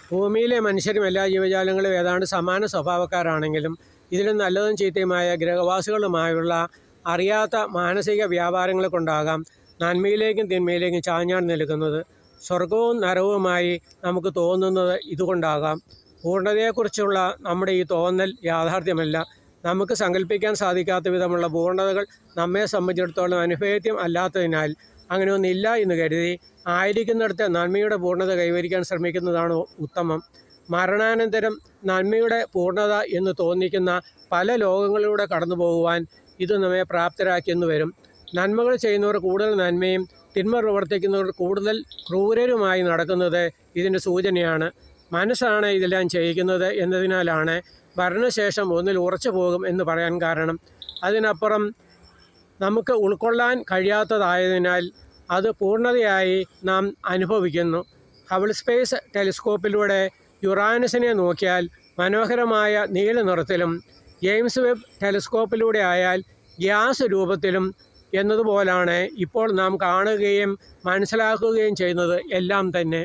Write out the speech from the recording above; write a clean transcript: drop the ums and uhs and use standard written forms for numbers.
ഭൂമിയിലെ മനുഷ്യരും എല്ലാ ജീവജാലങ്ങളും ഏതാണ്ട് സമാന സ്വഭാവക്കാരാണെങ്കിലും ഇതിലും നല്ലതും ചീത്തയുമായ ഗ്രഹവാസികളുമായുള്ള അറിയാത്ത മാനസിക വ്യാപാരങ്ങൾ കൊണ്ടാകാം നന്മയിലേക്കും തിന്മയിലേക്കും ചാഞ്ഞാൻ നിൽക്കുന്നത്. സ്വർഗവും നരകവുമായി നമുക്ക് തോന്നുന്നത് ഇതുകൊണ്ടാകാം. പൂർണ്ണതയെക്കുറിച്ചുള്ള നമ്മുടെ ഈ തോന്നൽ യാഥാർത്ഥ്യമല്ല. നമുക്ക് സങ്കല്പിക്കാൻ സാധിക്കാത്ത വിധമുള്ള പൂർണ്ണതകൾ നമ്മെ സംബന്ധിച്ചിടത്തോളം അനുഭവേദ്യം അല്ലാത്തതിനാൽ അങ്ങനെ ഒന്നില്ല എന്ന് കരുതി ആയിരിക്കുന്നിടത്ത് നന്മയുടെ പൂർണ്ണത കൈവരിക്കാൻ ശ്രമിക്കുന്നതാണ് ഉത്തമം. മരണാനന്തരം നന്മയുടെ പൂർണ്ണത എന്ന് തോന്നിക്കുന്ന പല ലോകങ്ങളിലൂടെ കടന്നു പോകുവാൻ ഇത് നമ്മെ പ്രാപ്തരാക്കിയെന്ന് വരും. നന്മകൾ ചെയ്യുന്നവർ കൂടുതൽ നന്മയും തിന്മ പ്രവർത്തിക്കുന്നവർ കൂടുതൽ ക്രൂരരുമായി നടക്കുന്നത് ഇതിൻ്റെ സൂചനയാണ്. മനസ്സാണ് ഇതെല്ലാം ചെയ്യിക്കുന്നത് എന്നതിനാലാണ് മരണശേഷം ഒന്നിൽ ഉറച്ചു പോകും എന്ന് പറയാൻ കാരണം. അതിനപ്പുറം നമുക്ക് ഉൾക്കൊള്ളാൻ കഴിയാത്തതായതിനാൽ അത് പൂർണ്ണതയായി നാം അനുഭവിക്കുന്നു. ഹബിൾ സ്പേസ് ടെലിസ്കോപ്പിലൂടെ യുറാനസിനെ നോക്കിയാൽ മനോഹരമായ നീല നിറത്തിലും ജെയിംസ് വെബ് ടെലിസ്കോപ്പിലൂടെ ആയാൽ ഗ്യാസ് രൂപത്തിലും എന്നതുപോലാണ് ഇപ്പോൾ നാം കാണുകയും മനസ്സിലാക്കുകയും ചെയ്യുന്നത് എല്ലാം തന്നെ.